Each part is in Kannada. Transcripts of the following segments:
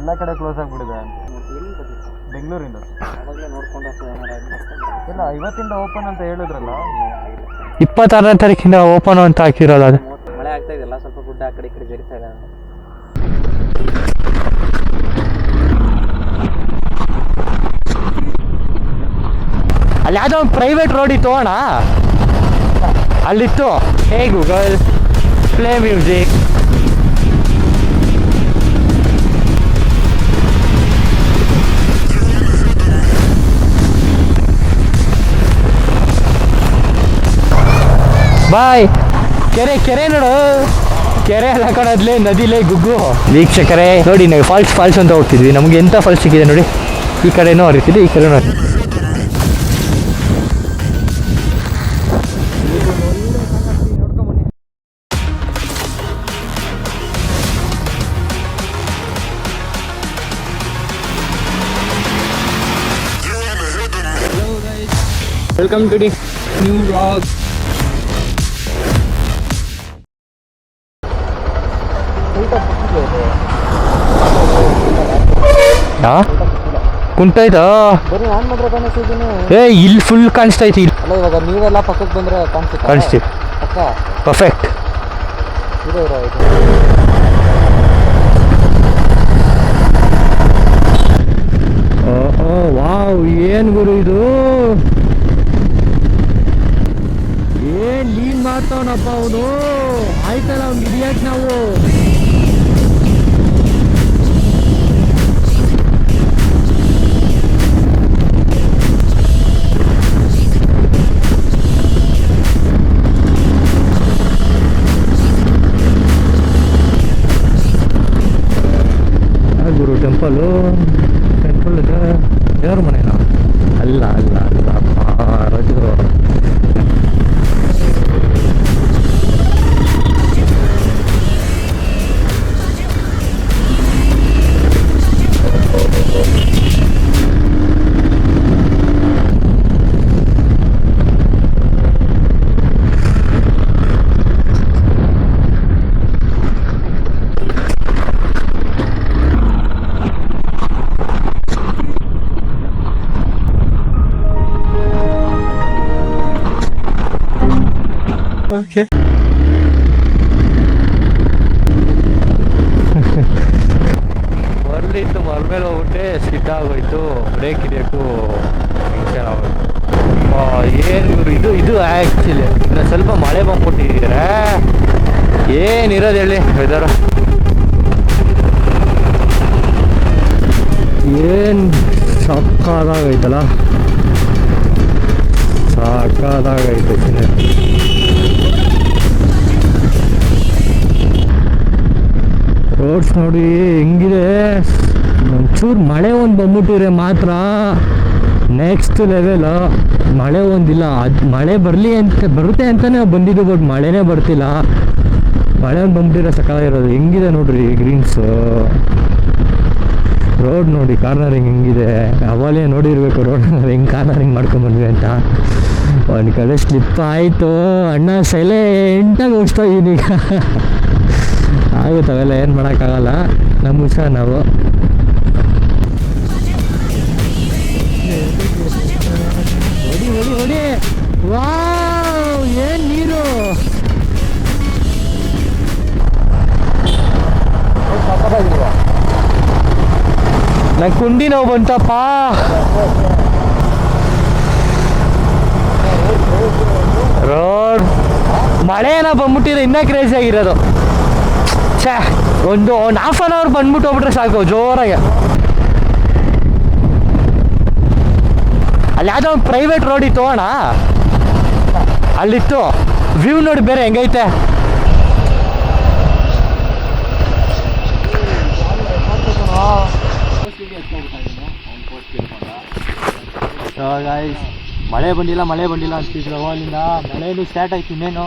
ಎಲ್ಲ ಕಡೆ ಕ್ಲೋಸ್ ಆಗಿಬಿಟ್ಟಿದೆ ಅಂತ. ಬೆಂಗಳೂರಿಂದ ಇಲ್ಲ, ಇವತ್ತಿಂದ ಓಪನ್ ಅಂತ ಹೇಳಿದ್ರಲ್ಲ. 26ನೇ ತಾರೀಕಿಂದ ಓಪನ್ ಅಂತ ಹಾಕಿರೋದು. ಅದು ಮಳೆ ಆಗ್ತಾ ಇದೆಯಲ್ಲ, ಸ್ವಲ್ಪ ಗುಡ್ಡ ಆ ಕಡೆ ಈ ಕಡೆ ಜರಿತಾ ಇದೆ. ಅಲ್ಲಿ ಯಾವುದೋ ಒಂದು ಪ್ರೈವೇಟ್ ರೋಡ್ ಇತ್ತು ಅಣ್ಣ, ಅಲ್ಲಿತ್ತು. ಹೇ ಗೂಗಲ್ ಪ್ಲೇ ಮ್ಯೂಸಿಕ್. ಬಾಯ್. ಕೆರೆ ನೋಡು, ಕೆರೆ ಎಲ್ಲ ಕಡದ್ಲೆ ನದಿಲೇ ಗುಗ್ಗು. ವೀಕ್ಷಕರೇ ನೋಡಿ, ನಾವು ಫಾಲ್ಸ್ ಅಂತ ಹೋಗ್ತಿದ್ವಿ. ನಮ್ಗೆ ಎಂಥ ಫಾಲ್ಸ್ ಸಿಕ್ಕಿದೆ ನೋಡಿ. ಈ ಕಡೆನೂ ಹರಿತಿದೆ, ಈ ಕಡೆನೂ ಹರಿತಿದೆ. Welcome to the new vlog. ಕುಂಟಾಯ್ತಾ? ಏ ಇಲ್ಲಿ ಫುಲ್ ಕಾಣಿಸ್ತೈತಿ. ಇವಾಗ ನೀವೆಲ್ಲ ಪಕ್ಕಕ್ಕೆ ಬಂದ್ರೆ ಕಾಣಿಸ್ತೀವಿ. ಪರ್ಫೆಕ್ಟ್. ವಾವ್, ಏನ್ ಗುರು ಇದು? ಏನ್ ಲೀನ್ ಮಾಡ್ತಾವನಪ್ಪ ಅವನು. ಆಯ್ತಲ್ಲ ಅವ್ನು ಹಿಡಿಯಕ್ ನಾವು. ಗುರು ಟೆಂಪಲ್ ಇದೆ. ದೇವ್ರ ಮನೆನಾ? ಅಲ್ಲ ರಜು. ಓಕೆ. ಮರಳಿತ್ತು, ಮರ ಮೇಲೆ ಹೋಗ್ಬಿಟ್ಟೆ ಸಿದ್ಧ ಆಗೋಯ್ತು. ಬ್ರೇಕ್ ಹಿಡಿಯೋಕ್ಕೂ ಟೆನ್ಷನ್ ಆಗೋಯ್ತು. ಏನು ಇದು ಆ್ಯಕ್ಚುಲಿ ಇನ್ನು ಸ್ವಲ್ಪ ಮಳೆ ಬಂದ್ಬಿಟ್ಟಿದ್ದೀರ. ಏನಿರೋದು ಹೇಳಿ ವೆದರ್. ಏನು ಸಕ್ಕದಾಗೈತಲ್ಲ, ಸಾಕಾದಾಗೈತೆ. ರೋಡ್ಸ್ ನೋಡಿ ಹೆಂಗಿದೆ. ಒಂಚೂರು ಮಳೆ ಒಂದು ಬಂದ್ಬಿಟ್ಟಿದ್ರೆ ಮಾತ್ರ ನೆಕ್ಸ್ಟ್ ಲೆವೆಲ್. ಮಳೆ ಒಂದಿಲ್ಲ, ಅದು ಮಳೆ ಬರುತ್ತೆ ಅಂತಲೇ ಬಂದಿದ್ದು, ಬಟ್ ಮಳೆನೇ ಬರ್ತಿಲ್ಲ. ಮಳೆ ಒಂದು ಬಂದ್ಬಿಟ್ಟಿದ್ರೆ ಸಕಾಲಾಗಿರೋದು. ಹೆಂಗಿದೆ ನೋಡ್ರಿ ಗ್ರೀನ್ಸು. ರೋಡ್ ನೋಡಿ ಕಾರ್ನರಿಂಗ್ ಹೆಂಗಿದೆ. ಅವಲೇ ನೋಡಿರ್ಬೇಕು ರೋಡ್ ಹೆಂಗೆ ಕಾರ್ನರಿಂಗ್ ಮಾಡ್ಕೊಂಬಂದ್ವಿ ಅಂತ. ಒಂದು ಕಡೆ ಸ್ಲಿಪ್ ಆಯಿತು ಅಣ್ಣ, ಸೈಲೆಂಟಾಗಿ ಹೋಗ್ತಾ ಇದ್ದೀನಿ ಈಗ. ಆಗುತ್ತೆ, ಅವೆಲ್ಲ ಏನು ಮಾಡೋಕ್ಕಾಗಲ್ಲ, ನಮ್ಮ ಹುಷಾರು ನಾವು. ಹೊಡಿ. ವಾವ್, ಏನು ನೀರು. ನಂಗೆ ಕುಂಡಿ ನೋವು ಬಂತಪ್ಪ. ರೋಡ್ ಮಳೆ ಏನೋ ಬಂದ್ಬಿಟ್ಟಿದ್ರೆ ಇನ್ನೂ ಕ್ರೇಜಿ ಆಗಿರೋದು. ಒಂದು ಹಾಫ್ ಆನ್ ಅವರ್ ಬಂದ್ಬಿಟ್ಟು ಹೋಗ್ಬಿಟ್ರೆ ಸಾಕು ಜೋರಾಗೆ. ಅಲ್ಲಿ ಯಾವುದೋ ಒಂದು ಪ್ರೈವೇಟ್ ರೋಡ್ ಇತ್ತು ಅಣ್ಣ, ಅಲ್ಲಿತ್ತು. ವ್ಯೂ ನೋಡಿ ಬೇರೆ ಹೆಂಗೈತೆ. ಮಳೆ ಬಂದಿಲ್ಲ ಅಂತಿದ್ರು ಅಲ್ಲಿಂದ. ಮಳೆಯೂ ಸ್ಟಾರ್ಟ್ ಆಯ್ತು. ಇನ್ನೇನು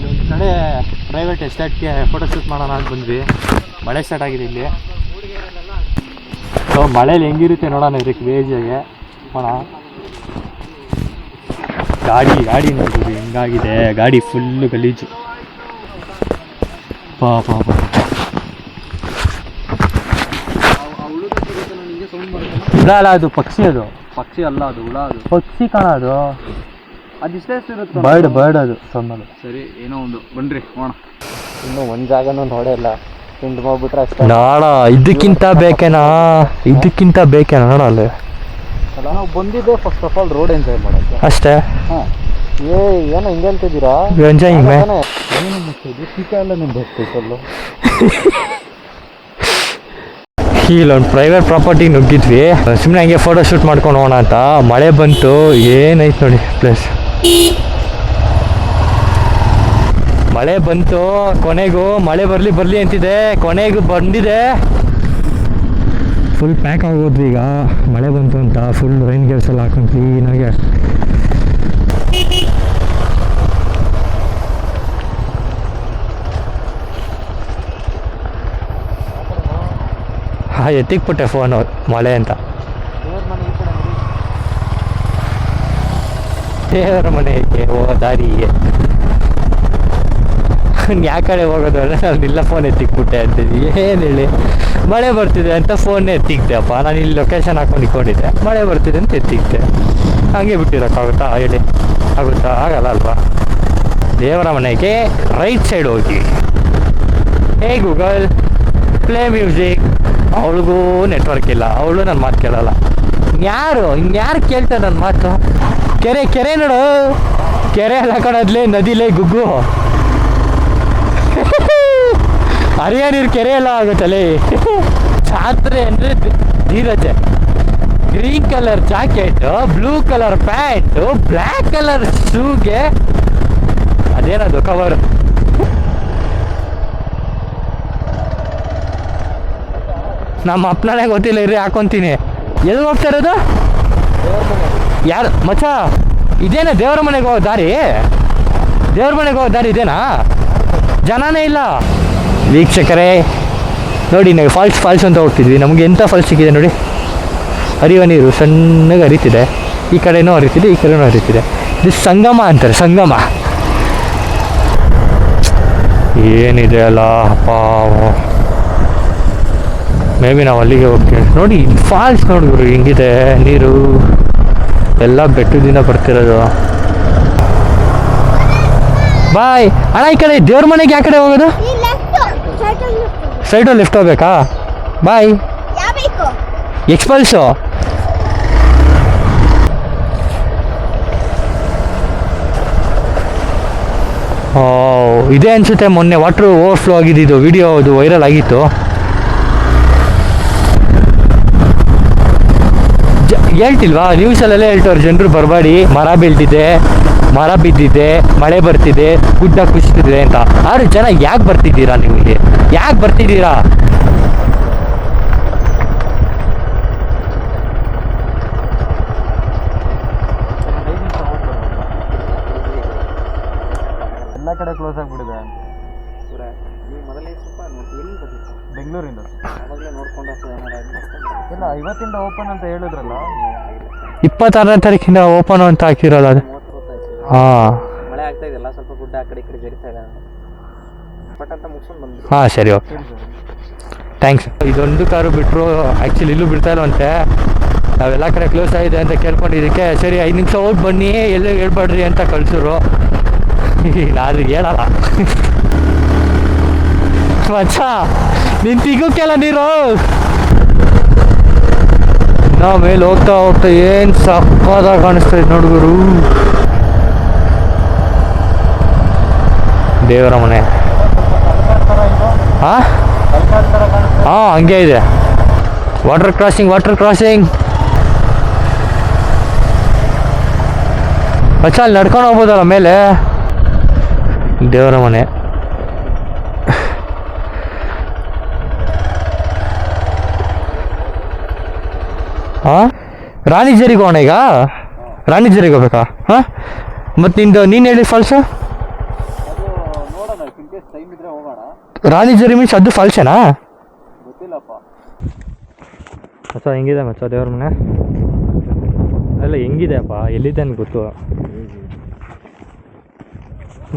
ಒಂದು ಕಡೆ ಪ್ರೈವೇಟ್ ಎಸ್ಟೇಟ್ಗೆ ಫೋಟೋ ಶೂಟ್ ಮಾಡೋಣ ಅಂತ ಬಂದ್ವಿ. ಮಳೆ ಸ್ಟಾರ್ಟ್ ಆಗಿದೆ ಇಲ್ಲಿ. ಸೊ ಮಳೇಲಿ ಹೆಂಗಿರುತ್ತೆ ನೋಡೋಣ ಇದಕ್ಕೆ ಬೇಜಾಗೆ ಮಾಡೋಣ. ಗಾಡಿ ನೋಡಿದ್ವಿ ಹೆಂಗಾಗಿದೆ. ಗಾಡಿ ಫುಲ್ಲು ಗಲೀಜು. ಪಾಪ ಅಲ್ಲ ಅದು ಪಕ್ಷಿ, ಅದು ಪಕ್ಷಿ ಅಲ್ಲ, ಅದು ಹುಳ. ಅದು ಪಕ್ಷಿ ಕಾಣ, ಅದು ಅದಿಷ್ಟೇ ಇರುತ್ತೆ. ಬರ್ಡ್ ಅದು ಸಣ್ಣದು. ಸರಿ, ಏನೋ ಒಂದು ಬನ್ರಿ ಹೋಣ. ಇನ್ನು ಒಂದು ಜಾಗನೂ ನೋಡಿಲ್ಲ, ತಿಂದು ಹೋಗ್ಬಿಟ್ರೆ ಅಷ್ಟೇ. ನಾಡ ಇದಕ್ಕಿಂತ ಬೇಕೇನಾ, ಇದಕ್ಕಿಂತ ಬೇಕೇನಾ ನೋಡ ಅಲ್ಲಿ. ನಾವು ಬಂದಿದ್ದೆ first of all road enjoy ಮಾಡೋಕ್ಕೆ ಅಷ್ಟೇ. ಹಾಂ, ಏನೋ ಹಿಂಗೆ ಅಂತಿದ್ದೀರಾ? ಎಂಜಾಯಿಂಗ್ ಮೇ ಏನು ಮುಚ್ಚಿದ್ದು ಶೀತ ಎಲ್ಲ ನಿಮ್ದು ಹೋಗ್ತೈತಲ್ಲ. ಇಲ್ಲೊಂದು ಪ್ರೈವೇಟ್ ಪ್ರಾಪರ್ಟಿ ನುಗ್ಗಿದ್ವಿ, ಸುಮ್ಮನೆ ಹಂಗೆ ಫೋಟೋ ಶೂಟ್ ಮಾಡ್ಕೊಂಡು ಹೋಗೋಣ ಅಂತ. ಮಳೆ ಬಂತು, ಏನೈತೆ ನೋಡಿ ಪ್ಲೇಸ್. ಮಳೆ ಬಂತು, ಕೊನೆಗೂ ಮಳೆ ಬರಲಿ ಅಂತಿದೆ, ಕೊನೆಗೂ ಬಂದಿದೆ. ಫುಲ್ ಪ್ಯಾಕ್ ಆಗೋದ್ವಿ ಈಗ, ಮಳೆ ಬಂತು ಅಂತ. ಫುಲ್ ರೈನ್ ಗೇರ್ಸ್ ಎಲ್ಲ ಹಾಕೊಂಡು ಕ್ಲೀನಾಗೆ. ಹಾಂ, ಎತ್ತಿಕ್ಬಿಟ್ಟೆ ಫೋನು ಮಳೆ ಅಂತ. ದೇವರ ಮನೆಗೆ ಹೋಗೋ ದಾರಿಗೆ ಯಾ ಕಡೆ ಹೋಗೋದು ಅಂದರೆ ನಾನು ಇಲ್ಲ ಫೋನ್ ಎತ್ತಿಕ್ಬಿಟ್ಟೆ ಅಂತಿದ್ವಿ. ಏನು ಹೇಳಿ, ಮಳೆ ಬರ್ತಿದೆ ಅಂತ ಫೋನ್ ಎತ್ತಿಕ್ತೆ ಅಪ್ಪ. ನಾನು ಇಲ್ಲಿ ಲೊಕೇಶನ್ ಹಾಕೊಂಡು ಇಟ್ಕೊಂಡಿದ್ದೆ, ಮಳೆ ಬರ್ತಿದೆ ಅಂತ ಎತ್ತಿಕ್ತೆ. ಹಾಗೆ ಬಿಟ್ಟಿರೋಕ್ಕಾಗುತ್ತಾ ಹೇಳಿ? ಆಗುತ್ತಾ? ಆಗಲ್ಲ ಅಲ್ವಾ. ದೇವರ ಮನೆಗೆ ರೈಟ್ ಸೈಡ್ ಹೋಗಿ. ಹೇ ಗೂಗಲ್, ಪ್ಲೇ ಮ್ಯೂಸಿಕ್. ಅವಳಿಗೂ ನೆಟ್ವರ್ಕ್ ಇಲ್ಲ, ಅವಳು ನನ್ನ ಮಾತು ಕೇಳಲ್ಲ. ಇನ್ಯಾರು ಕೇಳ್ತಾರೆ ನನ್ನ ಮಾತು? ಕೆರೆ ನೋಡು, ಕೆರೆ ಎಲ್ಲ ಕಡದ್ಲೆ, ನದಿಲೇ ಗುಗ್ಗು. ಹರಿಯ ನೀರು ಕೆರೆ ಎಲ್ಲ ಆಗುತ್ತಲೇ. ಜಾತ್ರೆ ಅಂದರೆ ಧೀರಜೆ. Green colour jacket, blue colour pant, black colour ಶೂಗೆ ಅದೇನದು ಕವರ್. ನಮ್ಮ ಅಪ್ಪನೇ ಗೊತ್ತಿಲ್ಲ, ಇರ್ರಿ ಹಾಕೊಂತೀನಿ. ಎಲ್ಲಿ ಹೋಗ್ತಾ ಇರೋದು? ಯಾರು ಮಚ್ಚ? ಇದೇನಾ ದೇವರ ಮನೆಗೆ ಹೋಗೋ ದಾರಿ? ದೇವ್ರ ಮನೆಗೆ ಹೋಗೋ ದಾರಿ ಇದೇನಾ? ಜನನೇ ಇಲ್ಲ. ವೀಕ್ಷಕರೇ ನೋಡಿ, ನಾವು ಫಾಲ್ಸ್ ಅಂತ ಹೋಗ್ತಿದ್ವಿ. ನಮಗೆ ಎಂಥ ಫಾಲ್ಸ್ ಸಿಕ್ಕಿದೆ ನೋಡಿ. ಹರಿಯುವ ನೀರು ಸಣ್ಣಗೆ ಹರಿತಿದೆ, ಈ ಕಡೆನೂ ಹರಿತಿದೆ, ಈ ಕಡೆನೂ ಹರಿತಿದೆ. ಇದು ಸಂಗಮ ಅಂತಾರೆ, ಸಂಗಮ. ಏನಿದೆ ಅಲ್ಲ ಅಪ್ಪ. ಮೇ ಬಿ ನಾವು ಅಲ್ಲಿಗೆ ಹೋಗ್ತೀವಿ. ನೋಡಿ ಫಾಲ್ಸ್ ನೋಡಿದ್ರು ಹಿಂಗಿದೆ ನೀರು, ಎಲ್ಲ ಬೆಟ್ಟದಿಂದ ಬರ್ತಿರೋದು. ಬಾಯ್ ಅಣ್ಣ. ಈ ಕಡೆ ದೇವ್ರ ಮನೆಗೆ ಯಾವ ಕಡೆ ಹೋಗೋದು? ಸೈಡು ಲೆಫ್ಟ್ ಹೋಗ್ಬೇಕಾ? ಬಾಯ್. ಎಕ್ಸ್ಪಲ್ಸು. ಇದೇ ಅನ್ಸುತ್ತೆ ಮೊನ್ನೆ ವಾಟ್ರ್ ಓವರ್ಫ್ಲೋ ಆಗಿದ್ದು ವಿಡಿಯೋ, ಅದು ವೈರಲ್ ಆಗಿತ್ತು. ಹೇಳ್ತಿಲ್ವಾ ನ್ಯೂಸಲ್ಲೆಲ್ಲ ಹೇಳ್ತವ್ರು ಜನರು, ಬರಬೇಡಿ, ಮರ ಬಿದ್ದಿದೆ, ಮಳೆ ಬರ್ತಿದೆ, ಗುಡ್ಡ ಕುಸಿತಿದೆ ಅಂತ. ಆದ್ರೆ ಜನ ಯಾಕೆ ಬರ್ತಿದ್ದೀರಾ? ನಿಮಗೆ ಯಾಕೆ ಬರ್ತಿದ್ದೀರಾ? ಎಲ್ಲ ಕಡೆ ಕ್ಲೋಸ್ ಆಗಿಬಿಡಿದೆ ಅಂತ. ಬೆಂಗಳೂರಿಂದ ಇಲ್ಲ, ಇವತ್ತಿಂದ ಓಪನ್ ಅಂತ ಹೇಳಿದ್ರಲ್ಲ. 26ನೇ ತಾರೀಕಿಂದ ಓಪನ್ ಅಂತ ಹಾಕಿರೋದು ಅದು. ಹಾಂ, ಮಳೆ ಆಗ್ತಾ ಇದೆಯಲ್ಲ, ಸ್ವಲ್ಪ ಗುಡ್ಡ ಆ ಕಡೆ ಈ ಕಡೆ ಜರಿತಾ ಇದೆ. ಬಟ್ ಅಂತ ಮುಗಿಸ್ಕೊಂಡು ಬಂದ್ವಿ. ಹಾಂ ಸರಿ, ಓಕೆ, ಥ್ಯಾಂಕ್ಸ್. ಇದೊಂದು ಕಾರು ಬಿಟ್ಟರು, ಆ್ಯಕ್ಚುಲಿ ಇಲ್ಲೂ ಬಿಡ್ತಾ ಇಲ್ವಂತೆ. ನಾವೆಲ್ಲ ಕಡೆ ಕ್ಲೋಸ್ ಆಗಿದೆ ಅಂತ ಕೇಳ್ಕೊಂಡಿದ್ದಕ್ಕೆ ಸರಿ 5 ನಿಮಿಷ ಹೋಗಿ ಬನ್ನಿ, ಎಲ್ಲೂ ಹೇಳ್ಬೇಡ್ರಿ ಅಂತ ಕಳಿಸಿದ್ರು. ನಾನು ಹೇಳಲ್ಲ ಮಚ್ಚ, ನಿನ್ ತಿಗೋಕ್ಕೆಲ್ಲ ನೀರು. ನಾವು ಮೇಲೆ ಹೋಗ್ತಾ ಏನು ಸಕ್ಕತ್ತಾಗಿ ಕಾಣಿಸ್ತಾ ಇದೆ ನೋಡುಗರು. ದೇವರ ಮನೆ. ಹಾಂ ಹಂಗೆ ಇದೆ. ವಾಟರ್ ಕ್ರಾಸಿಂಗ್ ಮಚ್ಚ, ಅಲ್ಲಿ ನಡ್ಕೊಂಡು ಹೋಗ್ಬೋದಲ್ಲ ಮೇಲೆ. ದೇವರ ಮನೆ. ಹಾಂ, ರಾಣಿಜರಿಗೆ ಹೋಗೋಣ ಈಗ. ರಾಣಿಜರಿಗೆ ಹೋಗ್ಬೇಕಾ? ಹಾಂ, ಮತ್ತು ನೀನು ಹೇಳಿ ಫಾಲ್ಸು. ರಾಣಿಜರಿ ಮೀನ್ಸ್ ಅದು ಫಾಲ್ಸೇನಾ? ಗೊತ್ತಿಲ್ಲಪ್ಪ ಮಚ್ಚ. ಹೆಂಗಿದೆ ಮಚ್ಚ ದೇವ್ರ ಮನೆ? ಅಲ್ಲ ಹೆಂಗಿದೆ ಅಪ್ಪ, ಎಲ್ಲಿದೆ ಅಂತ ಗೊತ್ತು.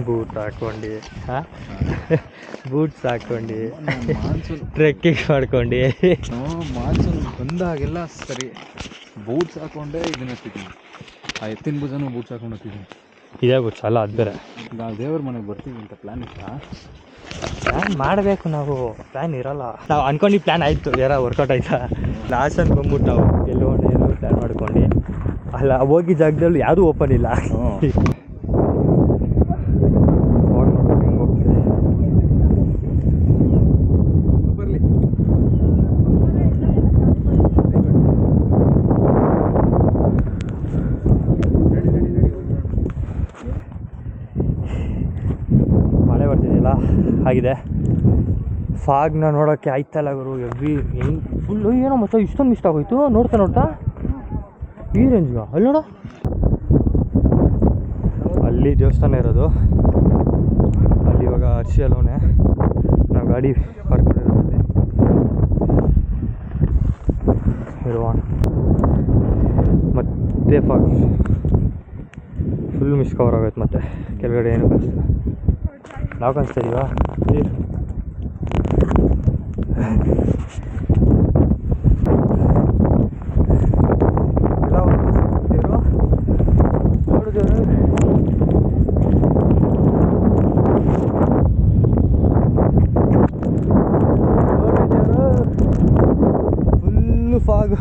ಬೂಟ್ ಹಾಕ್ಕೊಂಡು, ಹಾಂ ಬೂಟ್ಸ್ ಹಾಕ್ಕೊಂಡು ಮಾನ್ಸೂನ್ ಟ್ರೆಕ್ಕಿಂಗ್ ಮಾಡ್ಕೊಂಡು ಮಾನ್ಸೂನ್ ಬಂದಾಗೆಲ್ಲ ಸರಿ ಬೂಟ್ಸ್ ಹಾಕೊಂಡೆ ಇದನ್ನ ಹತ್ತಿದ್ದೀನಿ. ಆ ಎತ್ತಿನ ಭುಜನೂ ಬೂಟ್ಸ್ ಹಾಕೊಂಡು ಹತ್ತಿದ್ದೀನಿ. ಇದೇ ಬೂಟ್ಸ್ ಅಲ್ಲ, ಅದು ಬೇರೆ. ನಾವು ದೇವ್ರ ಮನೆಗೆ ಬರ್ತೀವಿ ಅಂತ ಪ್ಲ್ಯಾನ್ ಇತ್ತಾ? ಪ್ಲ್ಯಾನ್ ಮಾಡಬೇಕು, ನಾವು ಪ್ಲ್ಯಾನ್ ಇರೋಲ್ಲ. ನಾವು ಅನ್ಕೊಂಡು ಪ್ಲ್ಯಾನ್ ಆಯಿತು, ಯಾರೋ ವರ್ಕೌಟ್ ಆಯ್ತಾ. ಲಾಸ್ಟ್ ಅಂತ ಬಂದ್ಬಿಟ್ಟು ನಾವು ಎಲ್ಲೋ ಪ್ಲ್ಯಾನ್ ಮಾಡ್ಕೊಂಡು ಅಲ್ಲ ಹೋಗಿ ಜಾಗದಲ್ಲಿ ಯಾವುದೂ ಓಪನ್ ಇಲ್ಲ. ಬರಲಿ ಮಳೆ ಬರ್ತಿದೆಯಲ್ಲ ಆಗಿದೆ. ಫಾಗ್ನ ನೋಡೋಕ್ಕೆ ಆಯ್ತಲ್ಲ ಗುರು. ಎವ್ರಿ ಫುಲ್ಲು ಏನೋ ಮತ್ತೆ ಇಷ್ಟೊಂದು ಮಿಸ್ಟ್ ಆಗೋಯ್ತು. ನೋಡ್ತಾ ಈ ರೇಂಜ್ಗ ಅಲ್ಲಿ ನೋಡ, ಅಲ್ಲಿ ದೇವಸ್ಥಾನ ಇರೋದು. ಅಲ್ಲಿ ಇವಾಗ ಅರ್ಶಿ ಅಲ್ಲವೇ ನಾವು ಗಾಡಿ ಪಾರ್ಕ್ ಮಾಡಿರೋದಲ್ಲಿ ಇರುವಾಣ. ಮತ್ತೆ ಫಾಗ್ ಫುಲ್ ಮಿಸ್ ಕವರ್ ಆಗೋಯ್ತು. ಮತ್ತೆ ಕೆಳಗಡೆ ಏನು ಕಾಣಿಸ್ತಿಲ್ಲ. ನಾವು ಕಾಣಿಸ್ತಾ ಇದೀವಾ? Full fog.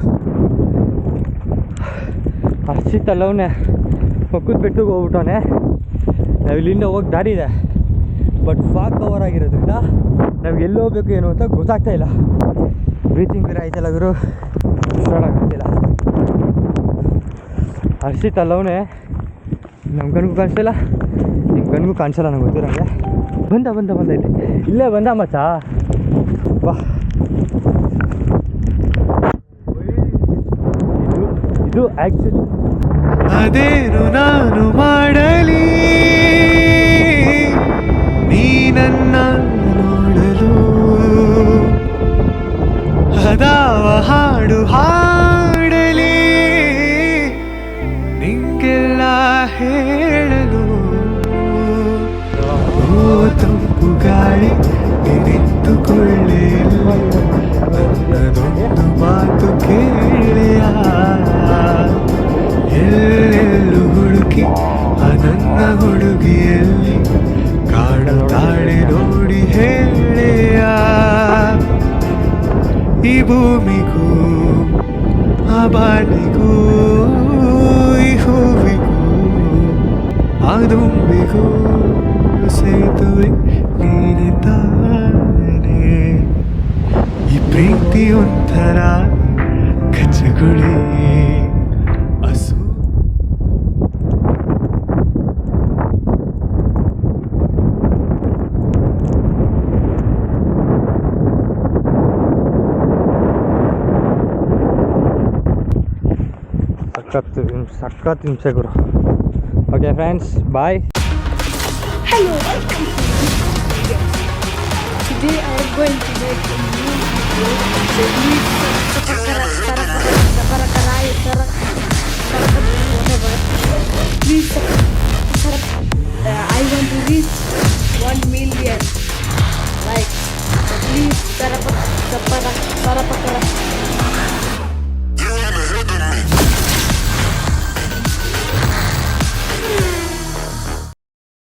ಹರ್ಷಿತ್ ಅಲ್ಲವನೇ ಪಕ್ಕದ ಬೆಟ್ಟಿಗೆ ಹೋಗ್ಬಿಟ್ಟವನೆ. ನಾವು ಇಲ್ಲಿಂದ ಹೋಗಿ ದಾರಿ ಇದೆ, ಬಟ್ ಫಾಗ್ ಕವರ್ ಆಗಿರೋದ್ರಿಂದ ನಮ್ಗೆ ಎಲ್ಲಿ ಹೋಗ್ಬೇಕು ಏನು ಅಂತ ಗೊತ್ತಾಗ್ತಾ ಇಲ್ಲ. ಬ್ರೀತಿಂಗ್ ಬೇರೆ ಆಯ್ತಲ್ಲ ಗುರು, ಆಗ್ತಿಲ್ಲ. ಹರ್ಷಿತ್ ಅಲ್ಲವನೇ ನಮ್ಮ ಕಣ್ಗೂ ಕಾಣಿಸ್ತಿಲ್ಲ, ನಿಮ್ಮ ಕಣ್ಗೂ ಕಾಣಿಸಲ್ಲ. ನಂಗೆ ಗೊತ್ತಿರಂಗೆ ಬಂದ ಇಲ್ಲೇ ಬಂದ ಮಚ್ಚ. ಬಾ, ಇದು ಆ್ಯಕ್ಚುಲಿ ಅದೇನು ನಾನು ಮಾಡಲಿ ನೀ ನನ್ನ ನೋಡಲು, ಅದಾವ ಹಾಡು ಹಾಡಲಿ ನಿಂಗೆಲ್ಲ ಹೇಳಲು. ಓ ತಂಪು ಗಾಳಿ ನಿಂತುಕೊಳ್ಳೆ, ನನ್ನದೊಂದು ಮಾತು ಕೇಳೆಯ. ಎಲ್ಲೆಲ್ಲೂ ಹುಡುಕಿ ನನ್ನ ಹುಡುಗಿಯಲ್ಲಿ ಕಾಡುತ್ತಾಳೆ ನೋಡಿ ಹೇಳೆಯ. ಈ ಭೂಮಿಗೂ ಆ ಬಾಳಿಗೂ ಈ ಹೂವಿಗೂ ಆ ದುಂಬಿಗೂ ಸೇತುವೆ ನೀನೆ ತಾನೆ. ಈ ಪ್ರೀತಿ ಒಂಥರ ಕಚ್ಚಗುಳಿ ಹಸು. ಸಖತ್ ಹಿಂಸೆ ಗುರು. Okay friends, bye. Hello, welcome to this video. Today I am going to make a new video. Please, I want to reach